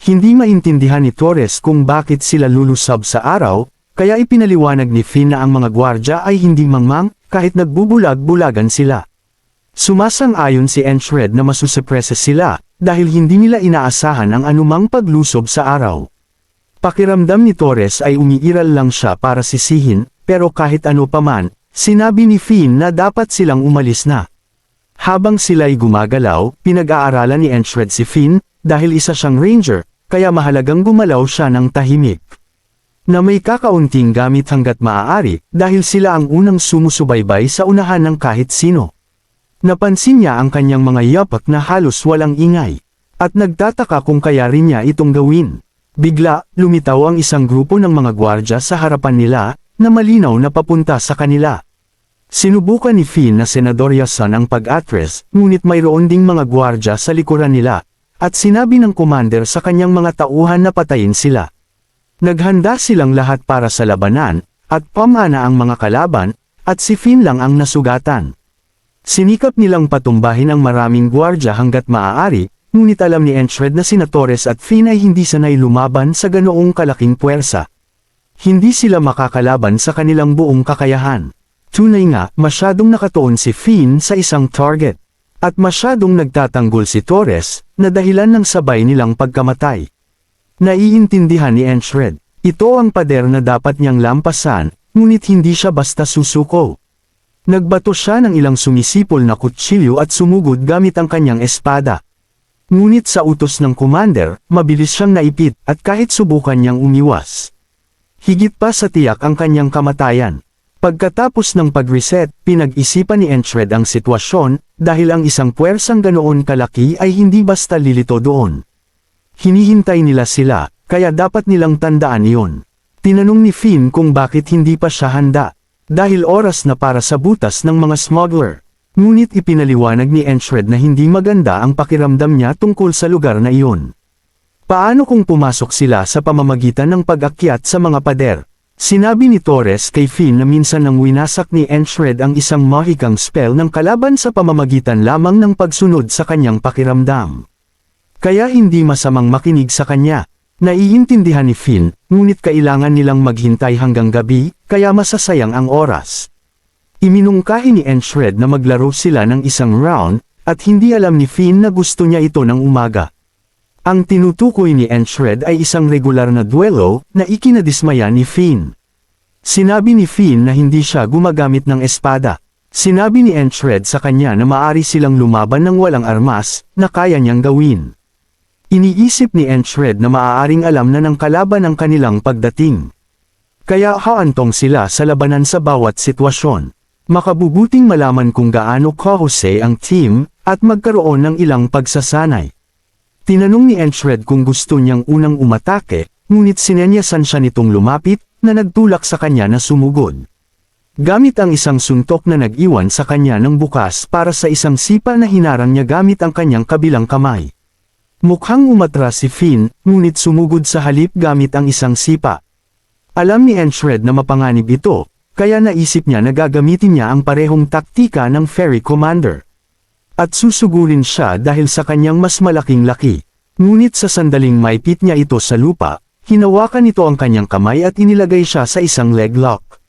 Hindi maintindihan ni Torres kung bakit sila lulusab sa araw, kaya ipinaliwanag ni Finn na ang mga gwardya ay hindi mangmang, kahit nagbubulag-bulagan sila. Sumasang-ayon si Enchred na masusupresa sila, dahil hindi nila inaasahan ang anumang paglusob sa araw. Pakiramdam ni Torres ay umiiral lang siya para sisihin, pero kahit ano paman, sinabi ni Finn na dapat silang umalis na. Habang sila'y gumagalaw, pinag-aaralan ni Enchred si Finn, dahil isa siyang ranger, kaya mahalagang gumalaw siya ng tahimik. Na may kakaunting gamit hanggat maaari, dahil sila ang unang sumusubaybay sa unahan ng kahit sino. Napansin niya ang kanyang mga yapak na halos walang ingay, at nagtataka kung kaya rin niya itong gawin. Bigla, lumitaw ang isang grupo ng mga gwardya sa harapan nila, na malinaw na papunta sa kanila. Sinubukan ni Finn na senadoryasan ang pag-atres, ngunit mayroon ding mga gwardya sa likuran nila, at sinabi ng commander sa kanyang mga tauhan na patayin sila. Naghanda silang lahat para sa labanan, at pamana ang mga kalaban, at si Finn lang ang nasugatan. Sinikap nilang patumbahin ang maraming gwardya hanggat maaari, ngunit alam ni Enchred na sina Torres at Finn ay hindi sanay lumaban sa ganoong kalaking puwersa. Hindi sila makakalaban sa kanilang buong kakayahan. Tunay nga, masyadong nakatuon si Finn sa isang target. At masyadong nagtatanggol si Torres, na dahilan ng sabay nilang pagkamatay. Naiintindihan ni Enchred, ito ang pader na dapat niyang lampasan, ngunit hindi siya basta susuko. Nagbato siya ng ilang sumisipol na kutsilyo at sumugod gamit ang kanyang espada. Ngunit sa utos ng commander, mabilis siyang naipit at kahit subukan niyang umiwas. Higit pa sa tiyak ang kanyang kamatayan. Pagkatapos ng pag-reset, pinag-isipan ni Enchred ang sitwasyon, dahil ang isang puwersang ganoon kalaki ay hindi basta lilito doon. Hinihintay nila sila, kaya dapat nilang tandaan iyon. Tinanong ni Finn kung bakit hindi pa siya handa. Dahil oras na para sa butas ng mga smuggler. Ngunit ipinaliwanag ni Enchred na hindi maganda ang pakiramdam niya tungkol sa lugar na iyon. Paano kung pumasok sila sa pamamagitan ng pag-akyat sa mga pader? Sinabi ni Torres kay Finn na minsan nang winasak ni Enchred ang isang mahikang spell ng kalaban sa pamamagitan lamang ng pagsunod sa kanyang pakiramdam. Kaya hindi masamang makinig sa kanya. Naiintindihan ni Finn, ngunit kailangan nilang maghintay hanggang gabi, kaya masasayang ang oras. Iminungkahi ni Enchred na maglaro sila ng isang round, at hindi alam ni Finn na gusto niya ito ng umaga. Ang tinutukoy ni Enchred ay isang regular na duelo, na ikinadismaya ni Finn. Sinabi ni Finn na hindi siya gumagamit ng espada. Sinabi ni Enchred sa kanya na maari silang lumaban ng walang armas, na kaya niyang gawin. Iniisip ni Enchred na maaaring alam na ng kalaban ang kanilang pagdating. Kaya haantong sila sa labanan sa bawat sitwasyon. Makabubuting malaman kung gaano kahusay ang team, at magkaroon ng ilang pagsasanay. Tinanong ni Enchred kung gusto niyang unang umatake, ngunit sinenyasan siya nitong lumapit, na nagtulak sa kanya na sumugod. Gamit ang isang suntok na nag-iwan sa kanya ng bukas para sa isang sipa na hinarang niya gamit ang kanyang kabilang kamay. Mukhang umatras si Finn, ngunit sumugod sa halip gamit ang isang sipa. Alam ni Enchred na mapanganib ito, kaya naisip niya na gagamitin niya ang parehong taktika ng Ferry Commander. At susugurin siya dahil sa kanyang mas malaking laki. Ngunit sa sandaling maipit niya ito sa lupa, hinawakan nito ang kanyang kamay at inilagay siya sa isang leg lock.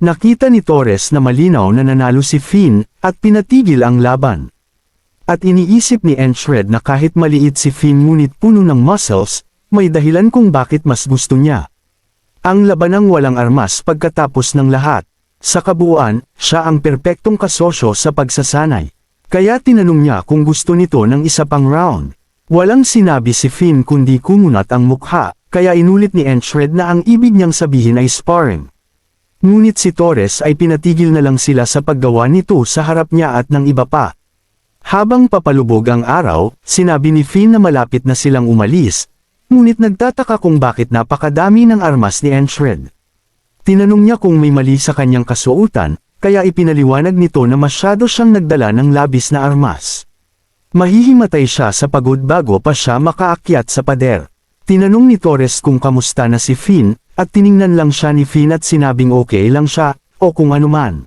Nakita ni Torres na malinaw na nanalo si Finn, at pinatigil ang laban. At iniisip ni Enchred na kahit maliit si Finn ngunit puno ng muscles, may dahilan kung bakit mas gusto niya. Ang labanang walang armas pagkatapos ng lahat. Sa kabuuan, siya ang perpektong kasosyo sa pagsasanay. Kaya tinanong niya kung gusto nito ng isa pang round. Walang sinabi si Finn kundi kumunat ang mukha, kaya inulit ni Enchred na ang ibig niyang sabihin ay sparring. Ngunit si Torres ay pinatigil na lang sila sa paggawa nito sa harap niya at ng iba pa. Habang papalubog ang araw, sinabi ni Finn na malapit na silang umalis, ngunit nagtataka kung bakit napakadami ng armas ni Enchred. Tinanong niya kung may mali sa kanyang kasuotan, kaya ipinaliwanag nito na masyado siyang nagdala ng labis na armas. Mahihimatay siya sa pagod bago pa siya makaakyat sa pader. Tinanong ni Torres kung kamusta na si Finn, at tiningnan lang siya ni Finn at sinabing okay lang siya, o kung anuman.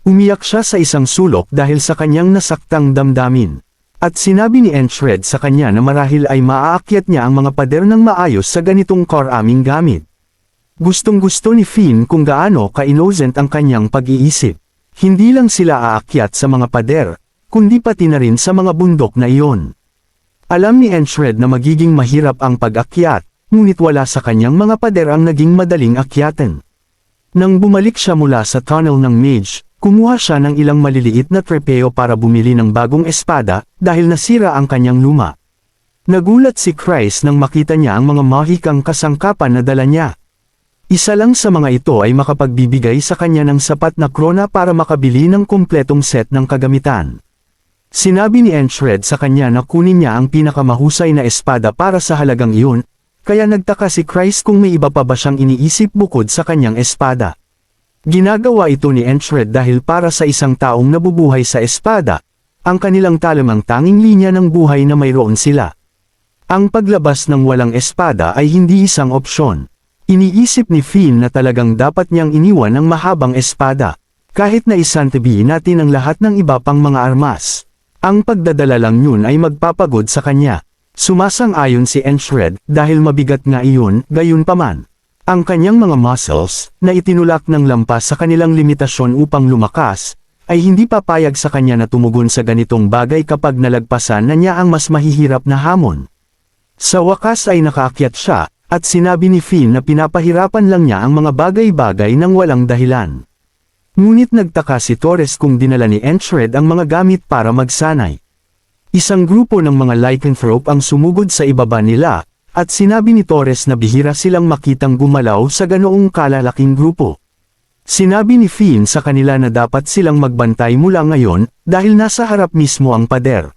Umiyak siya sa isang sulok dahil sa kanyang nasaktang damdamin. At sinabi ni Enchred sa kanya na marahil ay maaakyat niya ang mga pader ng maayos sa ganitong karaming gamit. Gustong-gusto ni Finn kung gaano ka-innocent ang kanyang pag-iisip. Hindi lang sila aakyat sa mga pader, kundi pati na rin sa mga bundok na iyon. Alam ni Enchred na magiging mahirap ang pag-akyat, ngunit wala sa kanyang mga pader ang naging madaling akyatan. Nang bumalik siya mula sa tunnel ng mage, kumuha siya ng ilang maliliit na trepeo para bumili ng bagong espada dahil nasira ang kanyang luma. Nagulat si Chris nang makita niya ang mga mahikang kasangkapan na dala niya. Isa lang sa mga ito ay makapagbibigay sa kanya ng sapat na krona para makabili ng kumpletong set ng kagamitan. Sinabi ni Enchred sa kanya na kunin niya ang pinakamahusay na espada para sa halagang iyon, kaya nagtaka si Chris kung may iba pa ba siyang iniisip bukod sa kanyang espada. Ginagawa ito ni Enchred dahil para sa isang taong nabubuhay sa espada, ang kanilang talamang tanging linya ng buhay na mayroon sila. Ang paglabas ng walang espada ay hindi isang opsyon. Iniisip ni Finn na talagang dapat niyang iniwan ang mahabang espada. Kahit na isantabi natin ang lahat ng iba pang mga armas. Ang pagdadala lang yun ay magpapagod sa kanya. Sumasang-ayon si Enchred dahil mabigat nga iyon, gayunpaman. Ang kanyang mga muscles, na itinulak ng lampas sa kanilang limitasyon upang lumakas, ay hindi papayag sa kanya na tumugon sa ganitong bagay kapag nalagpasan na niya ang mas mahihirap na hamon. Sa wakas ay nakaakyat siya, at sinabi ni Finn na pinapahirapan lang niya ang mga bagay-bagay ng walang dahilan. Ngunit nagtaka si Torres kung dinala ni Enchred ang mga gamit para magsanay. Isang grupo ng mga lycanthrope ang sumugod sa ibaba nila, at sinabi ni Torres na bihira silang makitang gumalaw sa ganoong kalalaking grupo. Sinabi ni Finn sa kanila na dapat silang magbantay mula ngayon dahil nasa harap mismo ang pader.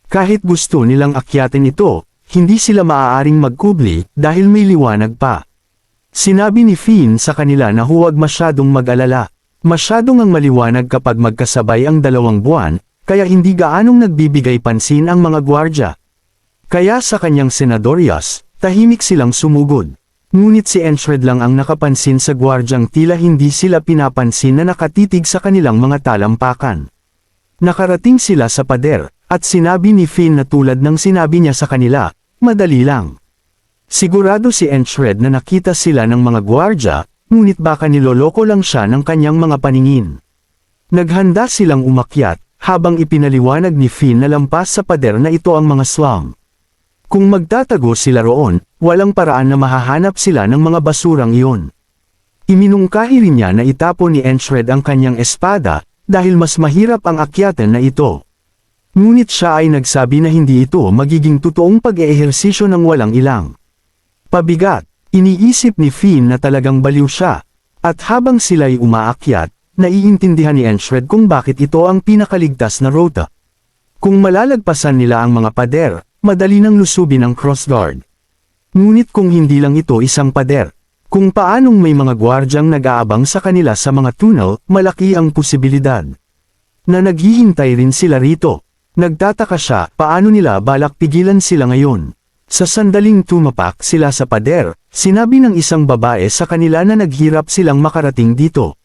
Kahit gusto nilang akyatin ito, hindi sila maaaring magkubli dahil may liwanag pa. Sinabi ni Finn sa kanila na huwag masyadong mag-alala. Masyadong ang maliwanag kapag magkasabay ang 2 buwan, kaya hindi gaanong nagbibigay pansin ang mga gwardya. Kaya sa kanyang senadoryas, tahimik silang sumugod. Ngunit si Enchred lang ang nakapansin sa gwardyang tila hindi sila pinapansin na nakatitig sa kanilang mga talampakan. Nakarating sila sa pader, at sinabi ni Finn na tulad ng sinabi niya sa kanila, madali lang. Sigurado si Enchred na nakita sila ng mga gwardya, ngunit baka niloloko lang siya ng kanyang mga paningin. Naghanda silang umakyat, habang ipinaliwanag ni Finn na lampas sa pader na ito ang mga slum. Kung magtatago sila roon, walang paraan na mahahanap sila ng mga basurang iyon. Iminungkahi rin niya na itapon ni Enchred ang kanyang espada, dahil mas mahirap ang akyatan na ito. Ngunit siya ay nagsabi na hindi ito magiging totoong pag-eehersisyo ng walang ilang. Pabigat, iniisip ni Finn na talagang baliw siya, at habang sila'y umaakyat, naiintindihan ni Enchred kung bakit ito ang pinakaligtas na rota. Kung malalagpasan nila ang mga pader, madali nang lusubin ang crossguard. Ngunit kung hindi lang ito isang pader, kung paanong may mga gwardyang nag-aabang sa kanila sa mga tunnel, malaki ang posibilidad na naghihintay rin sila rito. Nagtataka siya, paano nila balak pigilan sila ngayon. Sa sandaling tumapak sila sa pader, sinabi ng isang babae sa kanila na naghirap silang makarating dito.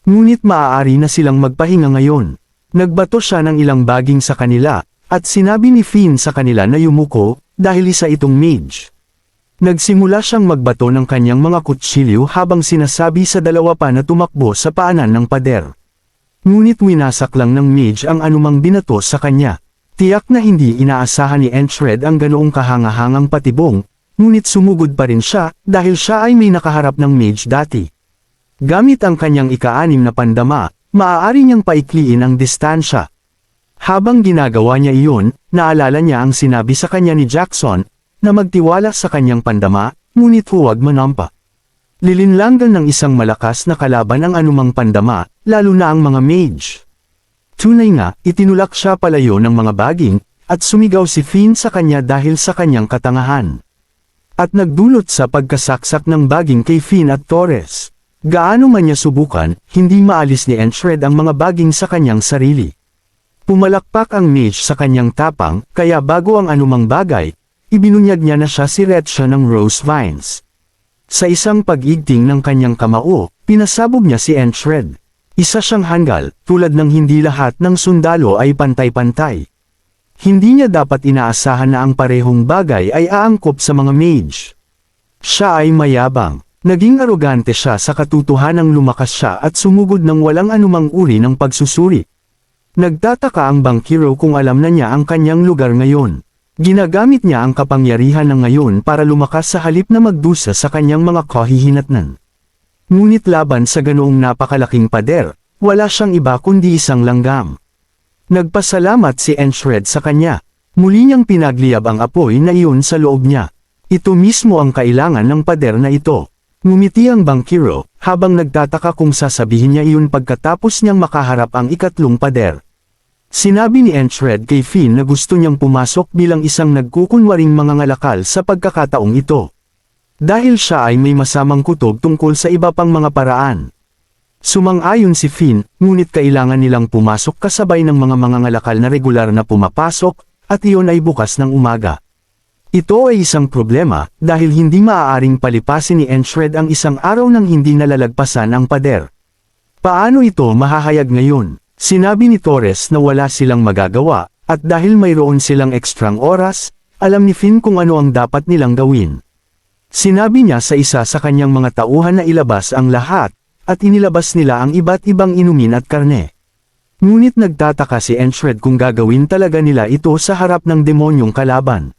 Ngunit maaari na silang magpahinga ngayon. Nagbato siya ng ilang baging sa kanila, at sinabi ni Finn sa kanila na yumuko, dahil isa itong mage. Nagsimula siyang magbato ng kanyang mga kutsilyo habang sinasabi sa 2 pa na tumakbo sa paanan ng pader. Ngunit winasak lang ng mage ang anumang binato sa kanya. Tiyak na hindi inaasahan ni Enchred ang ganoong kahangahangang patibong, ngunit sumugod pa rin siya dahil siya ay may nakaharap ng mage dati. Gamit ang kanyang ika-6 na pandama, maaari niyang paikliin ang distansya. Habang ginagawa niya iyon, naalala niya ang sinabi sa kanya ni Jackson, na magtiwala sa kanyang pandama, ngunit huwag manampa. Lilinlangan ng isang malakas na kalaban ang anumang pandama, lalo na ang mga mage. Tunay nga, itinulak siya palayo ng mga baging, at sumigaw si Finn sa kanya dahil sa kanyang katangahan. At nagdulot sa pagkasaksak ng baging kay Finn at Torres. Gaano man niya subukan, hindi maalis ni Enchred ang mga baging sa kanyang sarili. Pumalakpak ang mage sa kanyang tapang, kaya bago ang anumang bagay, ibinunyag niya na siya si Retsha ng Rose Vines. Sa isang pag-igting ng kanyang kamao, pinasabog niya si Enchred. Isa siyang hanggal, tulad ng hindi lahat ng sundalo ay pantay-pantay. Hindi niya dapat inaasahan na ang parehong bagay ay aangkop sa mga mage. Siya ay mayabang. Naging arogante siya sa katotohanang lumakas siya at sumugod ng walang anumang uri ng pagsusuri. Nagtataka ang bankero kung alam na niya ang kanyang lugar ngayon. Ginagamit niya ang kapangyarihan ng ngayon para lumakas sa halip na magdusa sa kanyang mga kahihinatnan. Ngunit laban sa ganoong napakalaking pader, wala siyang iba kundi isang langgam. Nagpasalamat si Enshred sa kanya. Muli niyang pinagliyab ang apoy na iyon sa loob niya. Ito mismo ang kailangan ng pader na ito. Ngumiti ang bankero, habang nagtataka kung sasabihin niya iyon pagkatapos niyang makaharap ang ikatlong pader. Sinabi ni Enshred kay Finn na gusto niyang pumasok bilang isang nagkukunwaring mangangalakal sa pagkakataong ito. Dahil siya ay may masamang kutob tungkol sa iba pang mga paraan. Sumang-ayon si Finn, ngunit kailangan nilang pumasok kasabay ng mga mangangalakal na regular na pumapasok, at iyon ay bukas ng umaga. Ito ay isang problema, dahil hindi maaaring palipasin ni Enshred ang isang araw nang hindi nalalagpasan ang pader. Paano ito mahahayag ngayon? Sinabi ni Torres na wala silang magagawa, at dahil mayroon silang ekstrang oras, alam ni Finn kung ano ang dapat nilang gawin. Sinabi niya sa isa sa kanyang mga tauhan na ilabas ang lahat, at inilabas nila ang iba't ibang inumin at karne. Ngunit nagtataka si Enshred kung gagawin talaga nila ito sa harap ng demonyong kalaban.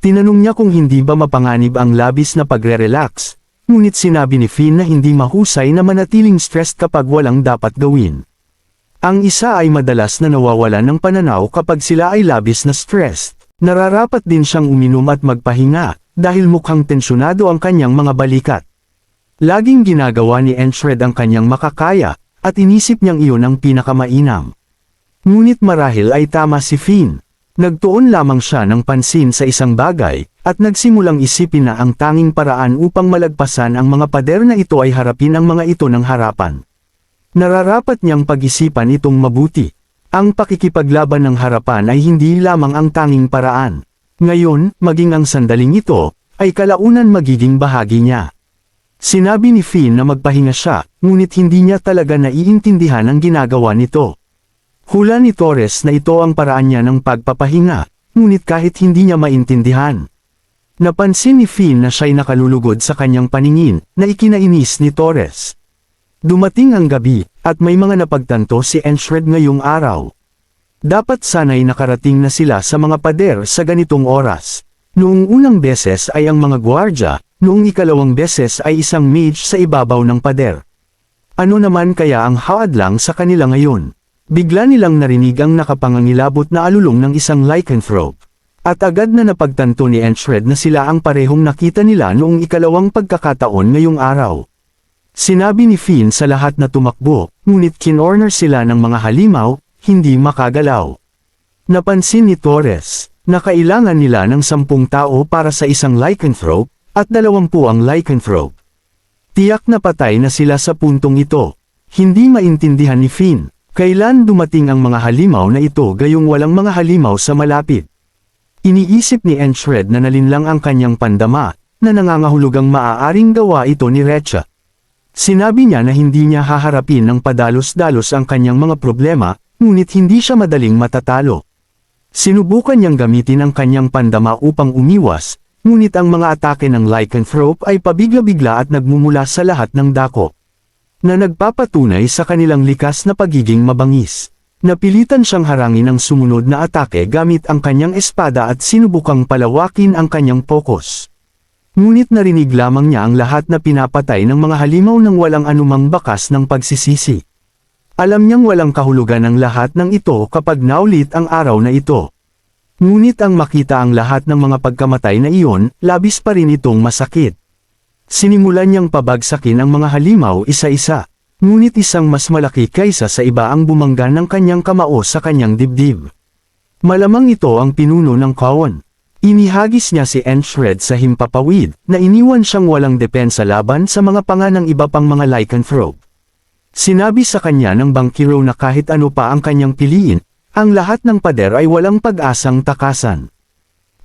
Tinanong niya kung hindi ba mapanganib ang labis na pagre-relax, ngunit sinabi ni Finn na hindi mahusay na manatiling stressed kapag walang dapat gawin. Ang isa ay madalas na nawawalan ng pananaw kapag sila ay labis na stressed. Nararapat din siyang uminom at magpahinga, dahil mukhang tensyonado ang kanyang mga balikat. Laging ginagawa ni Enshred ang kanyang makakaya, at inisip niyang iyon ang pinakamainam. Ngunit marahil ay tama si Finn. Nagtuon lamang siya ng pansin sa isang bagay, at nagsimulang isipin na ang tanging paraan upang malagpasan ang mga pader na ito ay harapin ang mga ito ng harapan. Nararapat niyang pag-isipan itong mabuti. Ang pakikipaglaban ng harapan ay hindi lamang ang tanging paraan. Ngayon, maging ang sandaling ito, ay kalaunan magiging bahagi niya. Sinabi ni Finn na magpahinga siya, ngunit hindi niya talaga naiintindihan ang ginagawa nito. Hula ni Torres na ito ang paraan niya ng pagpapahinga, ngunit kahit hindi niya maintindihan. Napansin ni Finn na siya'y nakalulugod sa kanyang paningin, na ikinainis ni Torres. Dumating ang gabi, at may mga napagtanto si Enshred ngayong araw. Dapat sana'y nakarating na sila sa mga pader sa ganitong oras. Noong unang beses ay ang mga gwardya, noong ikalawang beses ay isang mage sa ibabaw ng pader. Ano naman kaya ang haadlang sa kanila ngayon? Bigla nilang narinig ang nakapangangilabot na alulong ng isang lycanthrope. At agad na napagtanto ni Enshred na sila ang parehong nakita nila noong ikalawang pagkakataon ngayong araw. Sinabi ni Finn sa lahat na tumakbo, ngunit kinorner sila ng mga halimaw, hindi makagalaw. Napansin ni Torres, na kailangan nila ng 10 tao para sa isang lycanthrope, at 20 ang lycanthrope. Tiyak na patay na sila sa puntong ito. Hindi maintindihan ni Finn, kailan dumating ang mga halimaw na ito gayong walang mga halimaw sa malapit. Iniisip ni Enshred na nalinlang ang kanyang pandama, na nangangahulugang maaaring gawa ito ni Recha. Sinabi niya na hindi niya haharapin ng padalos-dalos ang kanyang mga problema, ngunit hindi siya madaling matatalo. Sinubukan niyang gamitin ang kanyang pandama upang umiwas, ngunit ang mga atake ng lycanthrope ay pabigla-bigla at nagmumula sa lahat ng dako, na nagpapatunay sa kanilang likas na pagiging mabangis. Napilitan siyang harangin ang sumunod na atake gamit ang kanyang espada at sinubukang palawakin ang kanyang focus. Ngunit narinig lamang niya ang lahat na pinapatay ng mga halimaw ng walang anumang bakas ng pagsisisi. Alam niyang walang kahulugan ang lahat ng ito kapag naulit ang araw na ito. Ngunit ang makita ang lahat ng mga pagkamatay na iyon, labis pa rin itong masakit. Sinimulan niyang pabagsakin ang mga halimaw isa-isa, ngunit isang mas malaki kaysa sa iba ang bumangga ng kanyang kamao sa kanyang dibdib. Malamang ito ang pinuno ng Kaon. Inihagis niya si Enshred sa himpapawid, na iniwan siyang walang depensa laban sa mga panga ng iba pang mga lycanthrope. Sinabi sa kanya ng bankero na kahit ano pa ang kanyang piliin, ang lahat ng pader ay walang pag-asang takasan.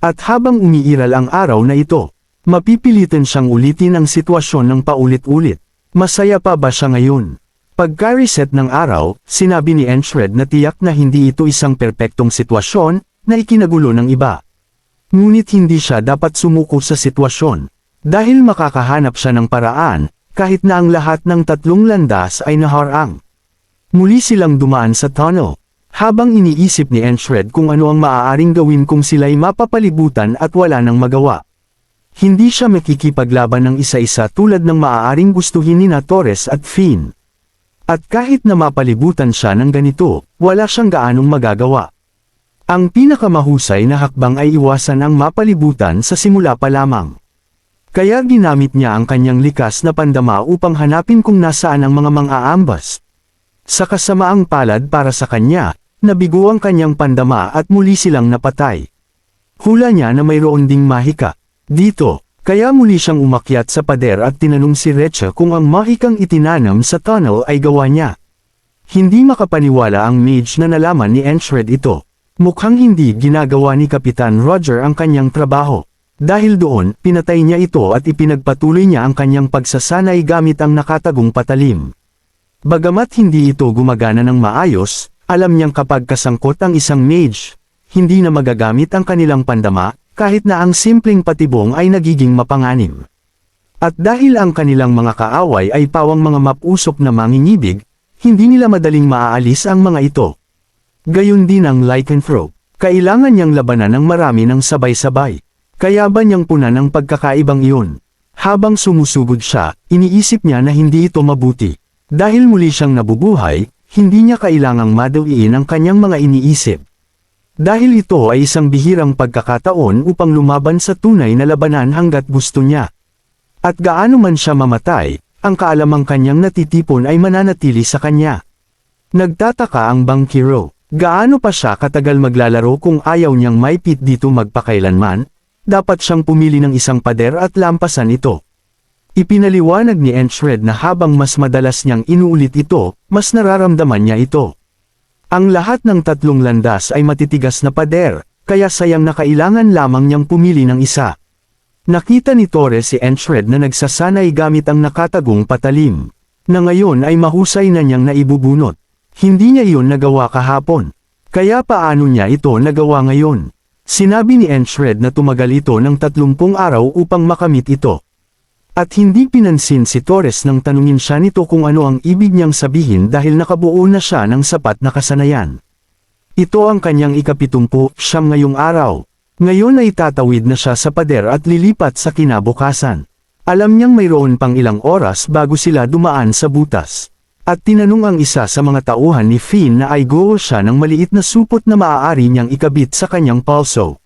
At habang umiiral ang araw na ito, mapipilitan siyang ulitin ang sitwasyon ng paulit-ulit. Masaya pa ba siya ngayon? Pagka-reset ng araw, sinabi ni Enshred na tiyak na hindi ito isang perpektong sitwasyon, na ikinagulo ng iba. Ngunit hindi siya dapat sumuko sa sitwasyon, dahil makakahanap siya ng paraan, kahit na ang lahat ng tatlong landas ay naharang. Muli silang dumaan sa tunnel, habang iniisip ni Enshred kung ano ang maaaring gawin kung sila'y mapapalibutan at wala nang magawa. Hindi siya makikipaglaban ng isa-isa tulad ng maaaring gustuhin ni Torres at Finn. At kahit na mapalibutan siya ng ganito, wala siyang gaanong magagawa. Ang pinakamahusay na hakbang ay iwasan ang mapalibutan sa simula pa lamang. Kaya ginamit niya ang kanyang likas na pandama upang hanapin kung nasaan ang mga mang-aambas. Sa kasamaang palad para sa kanya, nabigo ang kanyang pandama at muli silang napatay. Hula niya na mayroon ding mahika dito, kaya muli siyang umakyat sa pader at tinanong si Recha kung ang mahikang itinanam sa tunnel ay gawa niya. Hindi makapaniwala ang mage na nalaman ni Enshred ito. Mukhang hindi ginagawa ni Kapitan Roger ang kanyang trabaho. Dahil doon, pinatay niya ito at ipinagpatuloy niya ang kanyang pagsasanay gamit ang nakatagong patalim. Bagamat hindi ito gumagana ng maayos, alam niyang kapag kasangkot ang isang mage, hindi na magagamit ang kanilang pandama, kahit na ang simpleng patibong ay nagiging mapanganib. At dahil ang kanilang mga kaaway ay pawang mga mapusok na mangingibig, hindi nila madaling maaalis ang mga ito. Gayon din ang lycanthrope, kailangan niyang labanan ng marami ng sabay-sabay. Kaya ba niyang punan ang pagkakaibang iyon? Habang sumusugod siya, iniisip niya na hindi ito mabuti. Dahil muli siyang nabubuhay, hindi niya kailangang madawiin ang kanyang mga iniisip. Dahil ito ay isang bihirang pagkakataon upang lumaban sa tunay na labanan hanggat gusto niya. At gaano man siya mamatay, ang kaalamang kanyang natitipon ay mananatili sa kanya. Nagtataka ang bankero, gaano pa siya katagal maglalaro kung ayaw niyang maipit dito magpakailanman? Dapat siyang pumili ng isang pader at lampasan ito. Ipinaliwanag ni Enshred na habang mas madalas niyang inuulit ito, mas nararamdaman niya ito. Ang lahat ng tatlong landas ay matitigas na pader, kaya sayang na kailangan lamang niyang pumili ng isa. Nakita ni Torres si Enshred na nagsasanay gamit ang nakatagong patalim, na ngayon ay mahusay na niyang naibubunot. Hindi niya iyon nagawa kahapon. Kaya paano niya ito nagawa ngayon? Sinabi ni Enshred na tumagal ito ng 30 araw upang makamit ito. At hindi pinansin si Torres nang tanungin siya nito kung ano ang ibig niyang sabihin dahil nakabuo na siya ng sapat na kasanayan. Ito ang kanyang ika-70 ngayong araw. Ngayon ay tatawid na siya sa pader at lilipat sa kinabukasan. Alam niyang mayroon pang ilang oras bago sila dumaan sa butas. At tinanong ang isa sa mga tauhan ni Finn na ay guho siya ng maliit na supot na maaari niyang ikabit sa kanyang palso.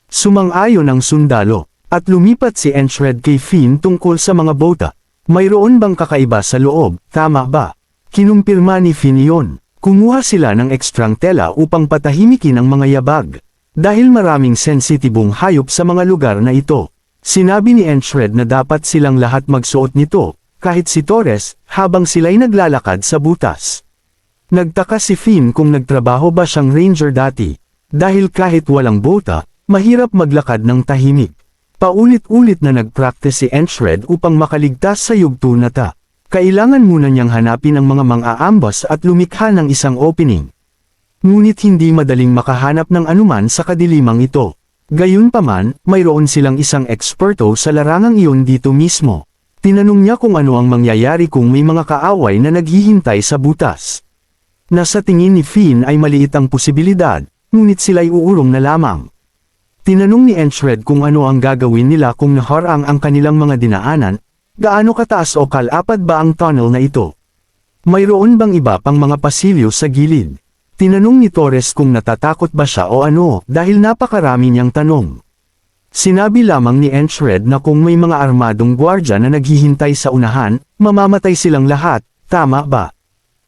Sumang-ayon ang sundalo, at lumipat si Enshred kay Finn tungkol sa mga bota. Mayroon bang kakaiba sa loob, tama ba? Kinumpirma ni Finn iyon. Kumuha sila ng ekstrang tela upang patahimikin ang mga yabag. Dahil maraming sensitibong hayop sa mga lugar na ito. Sinabi ni Enshred na dapat silang lahat magsuot nito. Kahit si Torres, habang sila'y naglalakad sa butas. Nagtaka si Finn kung nagtrabaho ba siyang ranger dati, dahil kahit walang bota, mahirap maglakad ng tahimik. Paulit-ulit na nagpractice si Enshred upang makaligtas sa yugto na ta. Kailangan muna niyang hanapin ang mga mang-aambas at lumikha ng isang opening. Ngunit hindi madaling makahanap ng anuman sa kadilimang ito. Gayunpaman, mayroon silang isang eksperto sa larangang iyon dito mismo. Tinanong niya kung ano ang mangyayari kung may mga kaaway na naghihintay sa butas. Nasa tingin ni Finn ay maliit ang posibilidad, ngunit sila'y uurong na lamang. Tinanong ni Enshred kung ano ang gagawin nila kung naharang ang kanilang mga dinaanan, gaano kataas o kalapad ba ang tunnel na ito. Mayroon bang iba pang mga pasilyo sa gilid? Tinanong ni Torres kung natatakot ba siya o ano dahil napakarami niyang tanong. Sinabi lamang ni Enshred na kung may mga armadong gwardya na naghihintay sa unahan, mamamatay silang lahat, tama ba?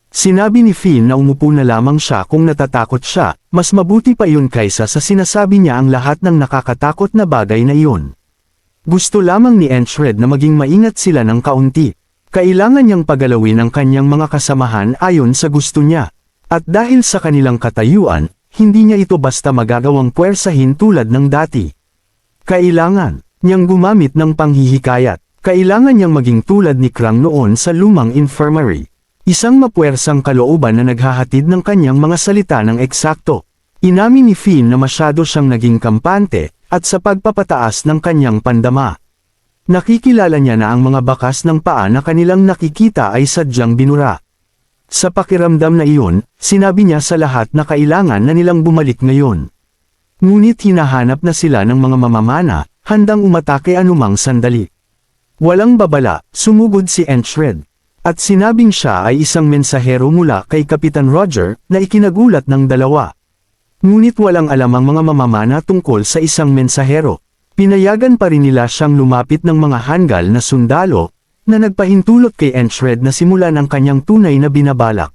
Sinabi ni Finn na umupo na lamang siya kung natatakot siya, mas mabuti pa iyon kaysa sa sinasabi niya ang lahat ng nakakatakot na bagay na iyon. Gusto lamang ni Enshred na maging maingat sila ng kaunti. Kailangan niyang pagalawin ang kanyang mga kasamahan ayon sa gusto niya. At dahil sa kanilang katayuan, hindi niya ito basta magagawang puwersahin tulad ng dati. Kailangan niyang gumamit ng panghihikayat. Kailangan niyang maging tulad ni Krang noon sa lumang infirmary. Isang mapuwersang kalooban na naghahatid ng kanyang mga salita ng eksakto. Inamin ni Finn na masyado siyang naging kampante, at sa pagpapataas ng kanyang pandama. Nakikilala niya na ang mga bakas ng paa na kanilang nakikita ay sadyang binura. Sa pakiramdam na iyon, sinabi niya sa lahat na kailangan na nilang bumalik ngayon. Ngunit hinahanap na sila ng mga mamamana, handang umatake anumang sandali. Walang babala, sumugod si Entred. At sinabing siya ay isang mensahero mula kay Kapitan Roger, na ikinagulat ng dalawa. Ngunit walang alam ang mga mamamana tungkol sa isang mensahero. Pinayagan pa rin nila siyang lumapit ng mga hanggal na sundalo, na nagpahintulot kay Entred na simulan ang kanyang tunay na binabalak.